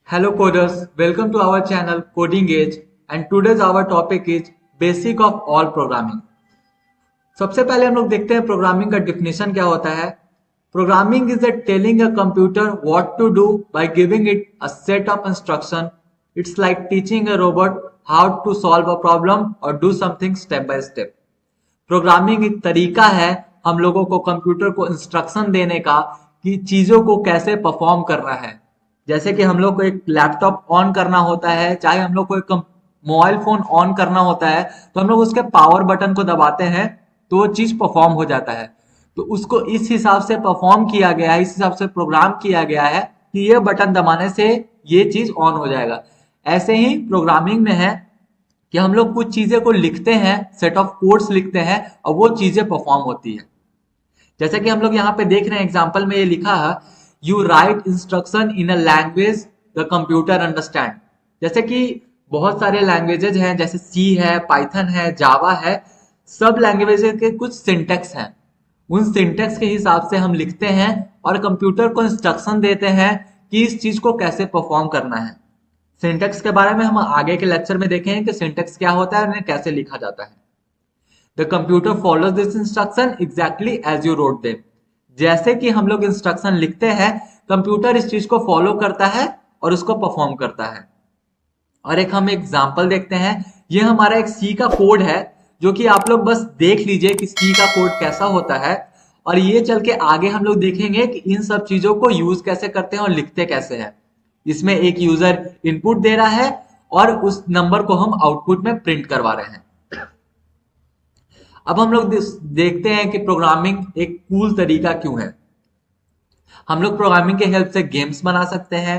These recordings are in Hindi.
Hello coders, welcome to our channel Coding Age and today's our topic is Basic of all Programming। सबसे पहले हम लोग देखते हैं प्रोग्रामिंग का डिफिनेशन क्या होता है। Programming is telling a computer what to do by giving it a set of instruction. It's like teaching a robot how to solve a problem और do something step by step. Programming एक तरीका है हम लोगों को कंप्यूटर को इंस्ट्रक्शन देने का कि चीजों को कैसे परफॉर्म करना है। जैसे कि हम लोग को एक लैपटॉप ऑन करना होता है, चाहे हम लोग को एक मोबाइल फोन ऑन करना होता है, तो हम लोग उसके पावर बटन को दबाते हैं तो वो चीज परफॉर्म हो जाता है। तो उसको इस हिसाब से परफॉर्म किया गया है, इस हिसाब से प्रोग्राम किया गया है कि ये बटन दबाने से ये चीज ऑन हो जाएगा। ऐसे ही प्रोग्रामिंग में है कि हम लोग कुछ चीजें को लिखते हैं, सेट ऑफ कोड्स लिखते हैं और वो चीजें परफॉर्म होती है। जैसे कि हम लोग यहाँ पे देख रहे हैं एग्जाम्पल में ये लिखा है, you right instruction in a language the computer understand. जैसे कि बहुत सारे लैंग्वेजेज हैं, जैसे सी है, पाइथन है, जावा है। सब लैंग्वेजेज के कुछ सिंटेक्स हैं, उन सिंटेक्स के हिसाब से हम लिखते हैं और कंप्यूटर को इंस्ट्रक्शन देते हैं कि इस चीज को कैसे परफॉर्म करना है। सिंटेक्स के बारे में हम आगे के लेक्चर में देखेंगे कि सिंटेक्स क्या होता है और उन्हें कैसे लिखा जाता है। The computer follows this instruction exactly as you wrote them. जैसे कि हम लोग इंस्ट्रक्शन लिखते हैं, कंप्यूटर इस चीज को फॉलो करता है और उसको परफॉर्म करता है। और एक हम एग्जाम्पल देखते हैं, ये हमारा एक सी का कोड है जो कि आप लोग बस देख लीजिए कि सी का कोड कैसा होता है। और ये चल के आगे हम लोग देखेंगे कि इन सब चीजों को यूज कैसे करते हैं और लिखते कैसे हैं। इसमें एक यूजर इनपुट दे रहा है और उस नंबर को हम आउटपुट में प्रिंट करवा रहे हैं। अब हम लोग देखते हैं कि प्रोग्रामिंग एक कूल तरीका क्यों है। हम लोग प्रोग्रामिंग के हेल्प से गेम्स बना सकते हैं,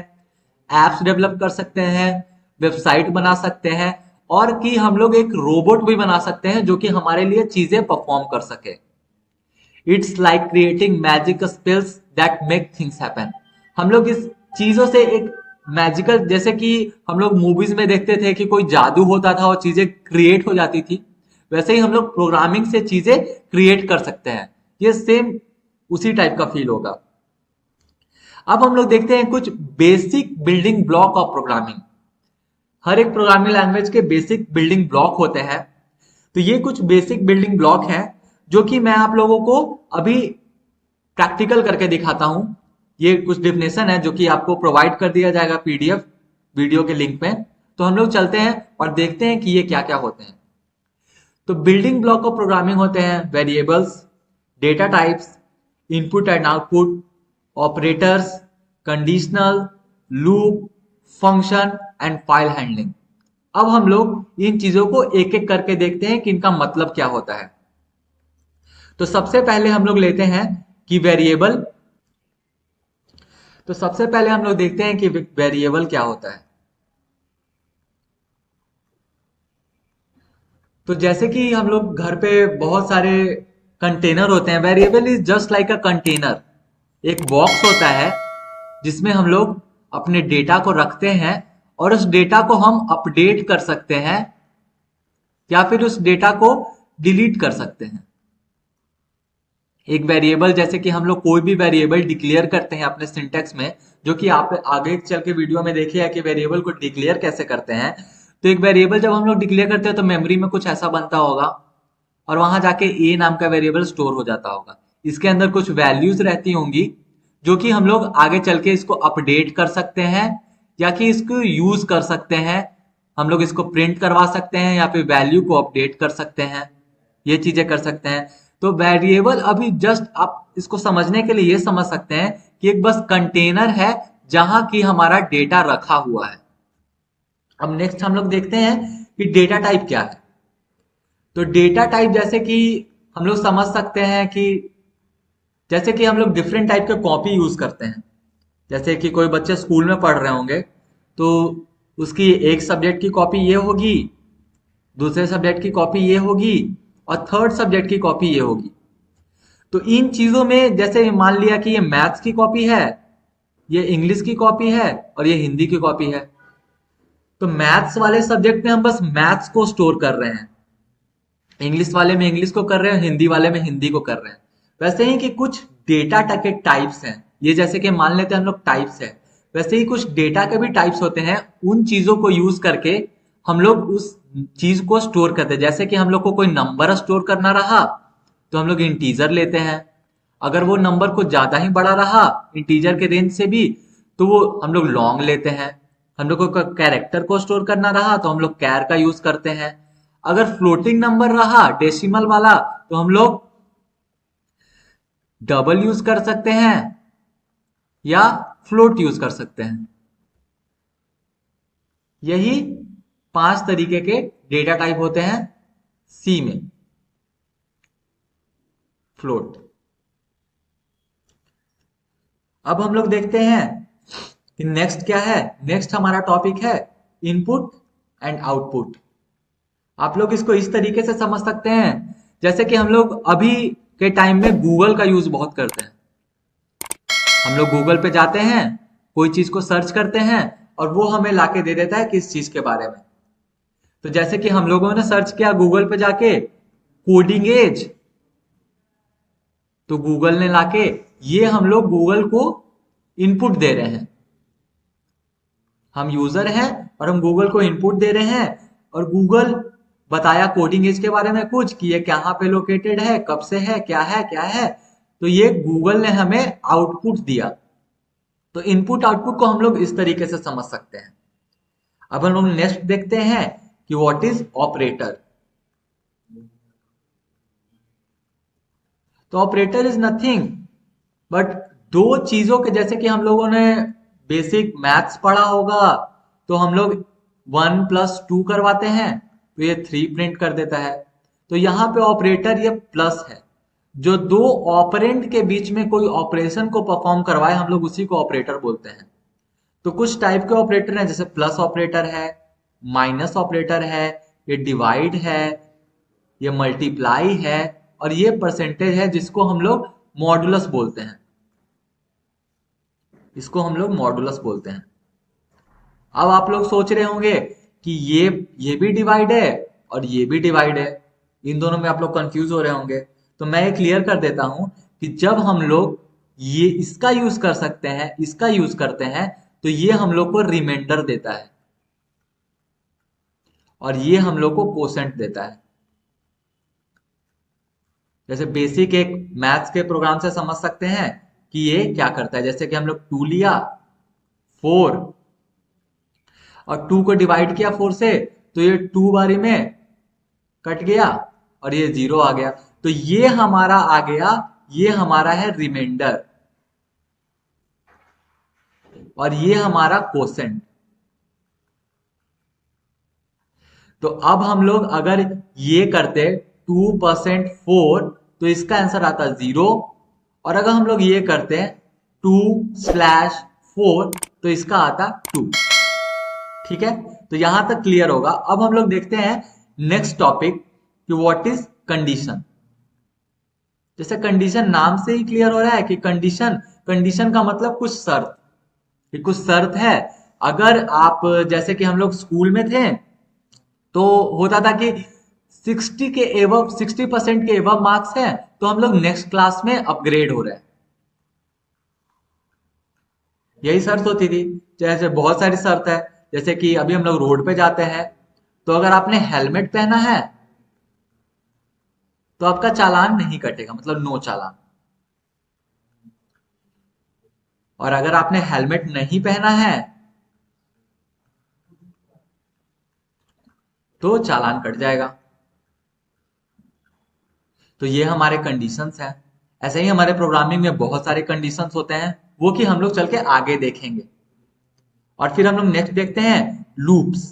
एप्स डेवलप कर सकते हैं, वेबसाइट बना सकते हैं और कि हम लोग एक रोबोट भी बना सकते हैं जो कि हमारे लिए चीजें परफॉर्म कर सके। It's like creating magic spells that make things happen. हम लोग इस चीजों से एक मैजिकल, जैसे कि हम लोग मूवीज में देखते थे कि कोई जादू होता था और चीजें क्रिएट हो जाती थी, वैसे ही हम लोग प्रोग्रामिंग से चीजें क्रिएट कर सकते हैं। ये सेम उसी टाइप का फील होगा। अब हम लोग देखते हैं कुछ basic building block of programming. हर एक प्रोग्रामिंग लैंग्वेज के बेसिक बिल्डिंग ब्लॉक होते हैं। तो ये कुछ बेसिक बिल्डिंग ब्लॉक हैं जो कि मैं आप लोगों को अभी प्रैक्टिकल करके दिखाता हूं। ये कुछ डेफिनेशन है जो कि आपको प्रोवाइड कर दिया जाएगा पीडीएफ वीडियो के लिंक में। तो हम लोग चलते हैं और देखते हैं कि ये क्या क्या होते हैं। तो बिल्डिंग ब्लॉक ऑफ प्रोग्रामिंग होते हैं variables, data types, input and output, operators, conditional, loop, function and file handling. अब हम लोग इन चीजों को एक एक करके देखते हैं कि इनका मतलब क्या होता है। तो सबसे पहले हम लोग लेते हैं कि वेरिएबल। तो सबसे पहले हम लोग देखते हैं कि वेरिएबल क्या होता है। तो जैसे कि हम लोग घर पे बहुत सारे कंटेनर होते हैं, variable is just like a container. एक बॉक्स होता है जिसमें हम लोग अपने डेटा को रखते हैं और उस डेटा को हम अपडेट कर सकते हैं या फिर उस डेटा को डिलीट कर सकते हैं। एक वेरिएबल, जैसे कि हम लोग कोई भी वेरिएबल डिक्लेयर करते हैं अपने सिंटेक्स में, जो कि आप आगे चल के वीडियो में देखिए कि वेरिएबल को डिक्लेयर कैसे करते हैं। तो एक वेरिएबल जब हम लोग डिक्लेयर करते हैं तो मेमोरी में कुछ ऐसा बनता होगा और वहां जाके ए नाम का वेरिएबल स्टोर हो जाता होगा। इसके अंदर कुछ वैल्यूज रहती होंगी जो कि हम लोग आगे चल के इसको अपडेट कर सकते हैं या कि इसको यूज कर सकते हैं। हम लोग इसको प्रिंट करवा सकते हैं या फिर वैल्यू को अपडेट कर सकते हैं, ये चीजें कर सकते हैं। तो वेरिएबल अभी जस्ट आप इसको समझने के लिए ये समझ सकते हैं कि एक बस कंटेनर है जहां की हमारा डेटा रखा हुआ है। अब नेक्स्ट हम लोग देखते हैं कि डेटा टाइप क्या है। तो डेटा टाइप जैसे कि हम लोग समझ सकते हैं कि जैसे कि हम लोग डिफरेंट टाइप के कॉपी यूज करते हैं। जैसे कि कोई बच्चे स्कूल में पढ़ रहे होंगे तो उसकी एक सब्जेक्ट की कॉपी ये होगी, दूसरे सब्जेक्ट की कॉपी ये होगी और थर्ड सब्जेक्ट की कॉपी ये होगी। तो इन चीजों में जैसे मान लिया कि ये मैथ्स की कॉपी है, ये इंग्लिश की कॉपी है और ये हिंदी की कॉपी है। तो मैथ्स वाले सब्जेक्ट में हम बस मैथ्स को स्टोर कर रहे हैं, इंग्लिश वाले में इंग्लिश को कर रहे हैं, हिंदी वाले में हिंदी को कर रहे हैं। वैसे ही कि कुछ डेटा के टाइप्स हैं, ये जैसे कि मान लेते हैं हम लोग टाइप्स है। वैसे ही कुछ डेटा के भी टाइप्स होते हैं, उन चीजों को यूज करके हम लोग उस चीज को स्टोर करते हैं। जैसे कि हम लोग को कोई नंबर स्टोर करना रहा तो हम लोग इंटीजर लेते हैं। अगर वो नंबर को ज्यादा ही बड़ा रहा इंटीजर के रेंज से भी तो वो हम लोग लॉन्ग लेते हैं। हम लोग को कैरेक्टर को स्टोर करना रहा तो हम लोग कैर का यूज करते हैं। अगर फ्लोटिंग नंबर रहा डेसिमल वाला तो हम लोग डबल यूज कर सकते हैं या फ्लोट यूज कर सकते हैं। यही 5 तरीके के डेटा टाइप होते हैं सी में। फ्लोट। अब हम लोग देखते हैं कि नेक्स्ट क्या है। नेक्स्ट हमारा टॉपिक है इनपुट एंड आउटपुट। आप लोग इसको इस तरीके से समझ सकते हैं जैसे कि हम लोग अभी के टाइम में गूगल का यूज बहुत करते हैं। हम लोग गूगल पे जाते हैं, कोई चीज को सर्च करते हैं और वो हमें लाके दे देता है किस चीज के बारे में। तो जैसे कि हम लोगों ने सर्च किया गूगल पे जाके कोडिंग एज, तो गूगल ने लाके ये हम लोग गूगल को इनपुट दे रहे हैं। हम यूजर हैं और हम गूगल को इनपुट दे रहे हैं और गूगल बताया कोडिंग एज के बारे में कुछ कि ये कहाँ पे लोकेटेड है, कब से है, क्या है क्या है। तो ये गूगल ने हमें आउटपुट दिया। तो इनपुट आउटपुट को हम लोग इस तरीके से समझ सकते हैं। अब हम लोग नेक्स्ट देखते हैं कि व्हाट इज ऑपरेटर। तो ऑपरेटर इज नथिंग बट दो चीजों के, जैसे कि हम लोगों ने बेसिक मैथ्स पढ़ा होगा तो हम लोग 1+2 करवाते हैं तो ये 3 प्रिंट कर देता है। तो यहाँ पे ऑपरेटर ये प्लस है, जो दो ऑपरेंड के बीच में कोई ऑपरेशन को परफॉर्म करवाए हम लोग उसी को ऑपरेटर बोलते हैं। तो कुछ टाइप के ऑपरेटर हैं, जैसे प्लस ऑपरेटर है, माइनस ऑपरेटर है, ये डिवाइड है, ये मल्टीप्लाई है और ये परसेंटेज है जिसको हम लोग मॉडुलस बोलते हैं। इसको हम लोग मॉडुलस बोलते हैं। अब आप लोग सोच रहे होंगे कि ये भी डिवाइड है और ये भी डिवाइड है, इन दोनों में आप लोग कंफ्यूज हो रहे होंगे। तो मैं ये क्लियर कर देता हूं कि जब हम लोग ये इसका यूज कर सकते हैं, इसका यूज करते हैं, तो ये हम लोग को रिमाइंडर देता है और ये हम लोग को कोसेंट देता है। जैसे बेसिक एक मैथ्स के प्रोग्राम से समझ सकते हैं कि ये क्या करता है। जैसे कि हम लोग 2 लिया 4 और 2 को डिवाइड किया 4 से तो ये 2 बारी में कट गया और ये 0 आ गया। तो ये हमारा आ गया, ये हमारा है रिमाइंडर और ये हमारा कोसेंट। तो अब हम लोग अगर ये करते 2% 4 तो इसका आंसर आता 0 और अगर हम लोग ये करते हैं 2/4 तो इसका आता 2। ठीक है, तो यहां तक क्लियर होगा। अब हम लोग देखते हैं नेक्स्ट टॉपिक कि व्हाट इज कंडीशन। जैसे कंडीशन नाम से ही क्लियर हो रहा है कि कंडीशन का मतलब कुछ शर्त, कि कुछ शर्त है। अगर आप, जैसे कि हम लोग स्कूल में थे तो होता था कि 60% के एवब मार्क्स हैं तो हम लोग नेक्स्ट क्लास में अपग्रेड हो रहे हैं, यही शर्त होती थी। जैसे बहुत सारी शर्त है, जैसे कि अभी हम लोग रोड पे जाते हैं तो अगर आपने हेलमेट पहना है तो आपका चालान नहीं कटेगा, मतलब नो चालान। और अगर आपने हेलमेट नहीं पहना है तो चालान कट जाएगा। तो ये हमारे कंडीशंस हैं। ऐसे ही हमारे प्रोग्रामिंग में बहुत सारे कंडीशंस होते हैं, वो कि हम लोग चल के आगे देखेंगे। और फिर हम लोग नेक्स्ट देखते हैं लूप्स।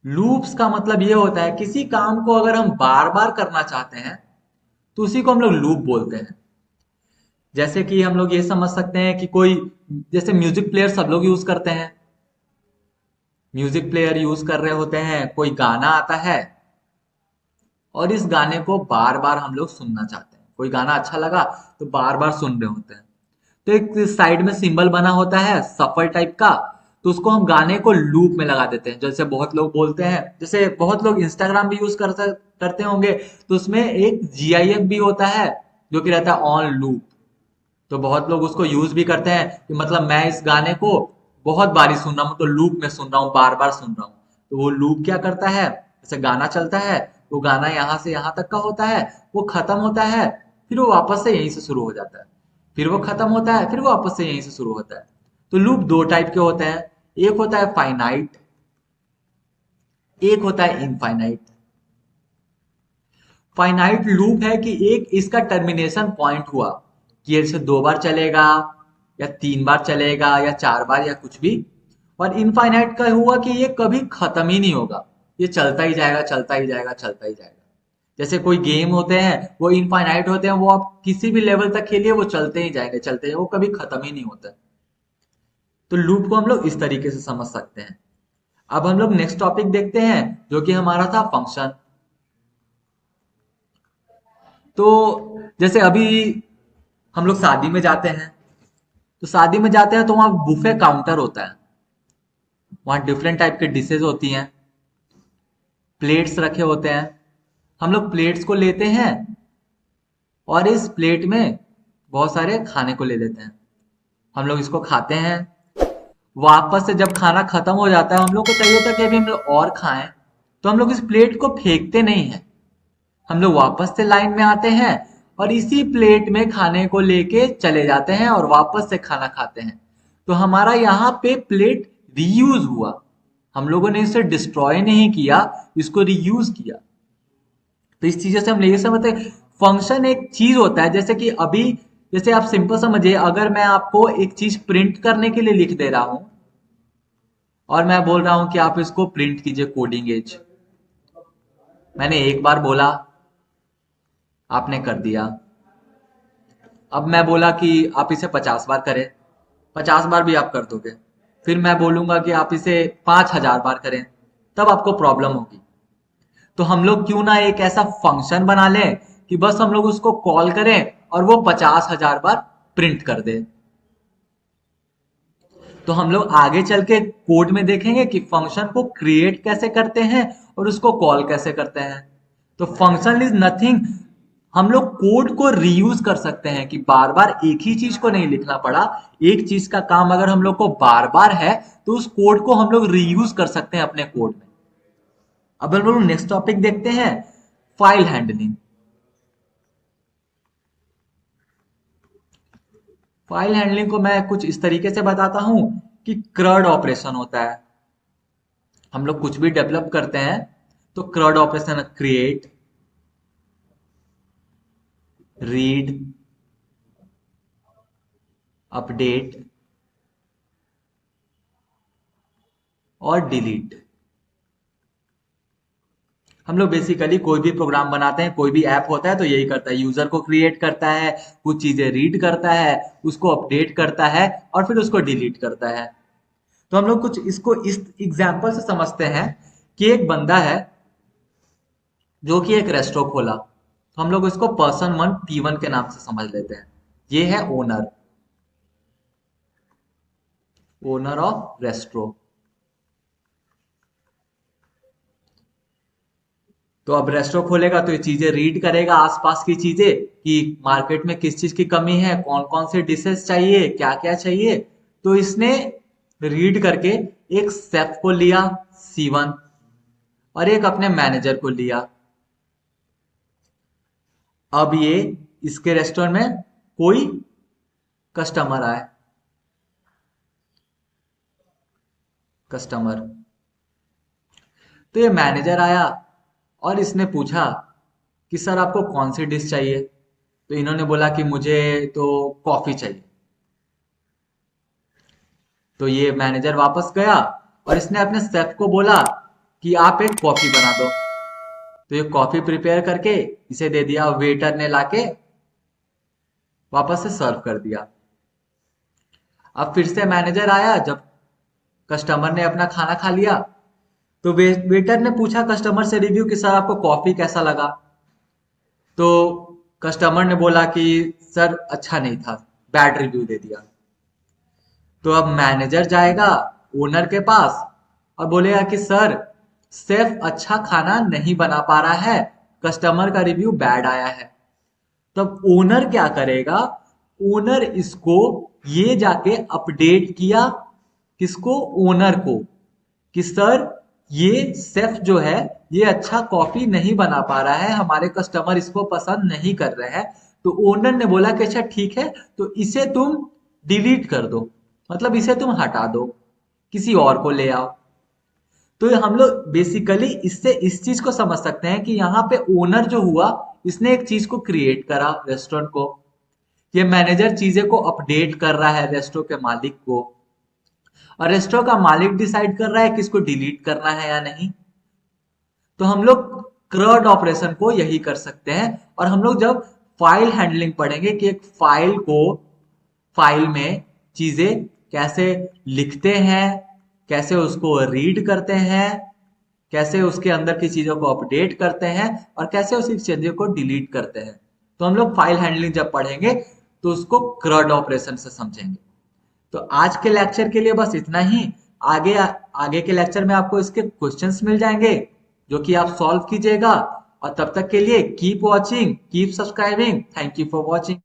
लूप्स का मतलब ये होता है किसी काम को अगर हम बार बार करना चाहते हैं तो उसी को हम लोग लूप बोलते हैं। जैसे कि हम लोग ये समझ सकते हैं कि कोई, जैसे म्यूजिक प्लेयर सब लोग यूज करते हैं, म्यूजिक प्लेयर यूज कर रहे होते हैं, कोई गाना आता है और इस गाने को बार बार हम लोग सुनना चाहते हैं। कोई गाना अच्छा लगा तो बार बार सुन रहे होते हैं, तो एक साइड में सिंबल बना होता है सफल टाइप का, तो उसको हम गाने को लूप में लगा देते हैं। जैसे बहुत लोग बोलते हैं, जैसे बहुत लोग इंस्टाग्राम भी यूज करते होंगे तो उसमें एक GIF भी होता है जो कि रहता है ऑन लूप। तो बहुत लोग उसको यूज भी करते हैं कि मतलब मैं इस गाने को बहुत बारी सुन रहा हूँ, तो लूप में सुन रहा हूँ, बार बार सुन रहा हूँ। तो वो लूप क्या करता है, जैसे गाना चलता है, वो गाना यहाँ से यहाँ तक का होता है, वो खत्म होता है, फिर वो वापस से यहीं से शुरू हो जाता है, फिर वो खत्म होता है, फिर वो वापस से यहीं से शुरू होता है। तो लूप दो टाइप के होते हैं, एक होता है फाइनाइट, एक होता है इनफाइनाइट। फाइनाइट लूप है कि एक इसका टर्मिनेशन पॉइंट हुआ कि ये से 2 बार चलेगा या 3 बार चलेगा या 4 बार या कुछ भी। और इनफाइनाइट का हुआ कि ये कभी खत्म ही नहीं होगा, ये चलता ही जाएगा, चलता ही जाएगा, चलता ही जाएगा। जैसे कोई गेम होते हैं वो इनफाइनाइट होते हैं, वो आप किसी भी लेवल तक खेलिए वो चलते ही जाएंगे, चलते हैं, वो कभी खत्म ही नहीं होता। तो लूप को हम लोग इस तरीके से समझ सकते हैं। अब हम लोग नेक्स्ट टॉपिक देखते हैं जो कि हमारा था फंक्शन। तो जैसे अभी हम लोग शादी में जाते हैं, तो शादी में जाते हैं तो वहाँ बुफे काउंटर होता है, वहाँ डिफरेंट टाइप के डिशेज होती हैं, प्लेट्स रखे होते हैं। हम लोग प्लेट्स को लेते हैं और इस प्लेट में बहुत सारे खाने को ले लेते हैं, हम लोग इसको खाते हैं। वापस से जब खाना खत्म हो जाता है, हम लोग को चाहिए होता है कि अभी हम लोग और खाएं, तो हम लोग इस प्लेट को फेंकते नहीं हैं, हम लोग वापस से लाइन में आते हैं और इसी प्लेट में खाने को लेके चले जाते हैं और वापस से खाना खाते हैं। तो हमारा यहाँ पे प्लेट रीयूज हुआ, हम लोगों ने इसे डिस्ट्रॉय नहीं किया, इसको रीयूज किया। तो इस चीजें से हम ये समझते हैं फंक्शन एक चीज होता है। जैसे कि अभी, जैसे आप सिंपल समझिए, अगर मैं आपको एक चीज प्रिंट करने के लिए लिख दे रहा हूं और मैं बोल रहा हूं कि आप इसको प्रिंट कीजिए कोडिंग एज, मैंने एक बार बोला, आपने कर दिया। अब मैं बोला कि आप इसे 50 बार करें, 50 बार भी आप कर दोगे। फिर मैं बोलूंगा कि आप इसे 5,000 बार करें, तब आपको प्रॉब्लम होगी। तो हम लोग क्यों ना एक ऐसा फंक्शन बना लें कि बस हम लोग उसको कॉल करें और वो 50,000 बार प्रिंट कर दे। तो हम लोग आगे चल के कोड में देखेंगे कि फंक्शन को क्रिएट कैसे करते हैं और उसको कॉल कैसे करते हैं। तो फंक्शन इज नथिंग, हम लोग कोड को रीयूज कर सकते हैं कि बार बार एक ही चीज को नहीं लिखना पड़ा, एक चीज का काम अगर हम लोग को बार बार है तो उस कोड को हम लोग रीयूज कर सकते हैं अपने कोड में। अब हम लोग नेक्स्ट टॉपिक देखते हैं, फाइल हैंडलिंग। फाइल हैंडलिंग को मैं कुछ इस तरीके से बताता हूं कि क्रड ऑपरेशन होता है। हम लोग कुछ भी डेवलप करते हैं तो क्रड ऑपरेशन, क्रिएट, रीड, अपडेट और डिलीट। हम लोग बेसिकली कोई भी प्रोग्राम बनाते हैं, कोई भी ऐप होता है तो यही करता है, यूजर को क्रिएट करता है, कुछ चीजें रीड करता है, उसको अपडेट करता है और फिर उसको डिलीट करता है। तो हम लोग कुछ इसको इस एग्जाम्पल से समझते हैं कि एक बंदा है जो कि एक रेस्टोरेंट खोला, तो हम लोग इसको पर्सन 1 P1 के नाम से समझ लेते हैं। ये है ओनर, ओनर ऑफ रेस्टोरेंट। तो अब रेस्टोरेंट खोलेगा तो ये चीजें रीड करेगा, आसपास की चीजें कि मार्केट में किस चीज की कमी है, कौन कौन से डिशेस चाहिए, क्या क्या चाहिए। तो इसने रीड करके एक शेफ को लिया C1 और एक अपने मैनेजर को लिया। अब ये इसके रेस्टोरेंट में कोई कस्टमर आए, कस्टमर, तो ये मैनेजर आया और इसने पूछा कि सर आपको कौन सी डिश चाहिए। तो इन्होंने बोला कि मुझे तो कॉफी चाहिए। तो ये मैनेजर वापस गया और इसने अपने शेफ को बोला कि आप एक कॉफी बना दो। तो ये कॉफी प्रिपेयर करके इसे दे दिया, वेटर ने लाके वापस से सर्व कर दिया। अब फिर से मैनेजर आया, जब कस्टमर ने अपना खाना खा लिया तो वेटर ने पूछा कस्टमर से रिव्यू कि सर आपको कॉफी कैसा लगा। तो कस्टमर ने बोला कि सर अच्छा नहीं था, बैड रिव्यू दे दिया। तो अब मैनेजर जाएगा ओनर के पास और बोलेगा कि सर शेफ अच्छा खाना नहीं बना पा रहा है, कस्टमर का रिव्यू बैड आया है। तब ओनर क्या करेगा, ओनर इसको ये जाके अपडेट किया, किसको? ओनर को, कि सर ये शेफ जो है ये अच्छा कॉफी नहीं बना पा रहा है, हमारे कस्टमर इसको पसंद नहीं कर रहे हैं। तो ओनर ने बोला कि अच्छा ठीक है, तो इसे तुम डिलीट कर दो, मतलब इसे तुम हटा दो, किसी और को ले आओ। तो हम लोग बेसिकली इससे इस चीज को समझ सकते हैं कि यहाँ पे ओनर जो हुआ, इसने एक चीज को क्रिएट करा रेस्टोरेंट को। ये मैनेजर चीजें को अपडेट कर रहा है रेस्टोरेंट के मालिक को, और रेस्टोरेंट का मालिक डिसाइड कर रहा है कि इसको डिलीट करना है या नहीं। तो हम लोग क्रड ऑपरेशन को यही कर सकते हैं। और हम लोग जब फाइल हैंडलिंग पढ़ेंगे कि एक फाइल में चीजें कैसे लिखते हैं, कैसे उसको रीड करते हैं, कैसे उसके अंदर की चीजों को अपडेट करते हैं, और कैसे उसी चीजों को डिलीट करते हैं। तो हम लोग फाइल हैंडलिंग जब पढ़ेंगे तो उसको क्रड ऑपरेशन से समझेंगे। तो आज के लेक्चर के लिए बस इतना ही। आगे आगे के लेक्चर में आपको इसके क्वेश्चंस मिल जाएंगे जो कि आप सॉल्व कीजिएगा। और तब तक के लिए keep watching, keep subscribing. Thank you for watching.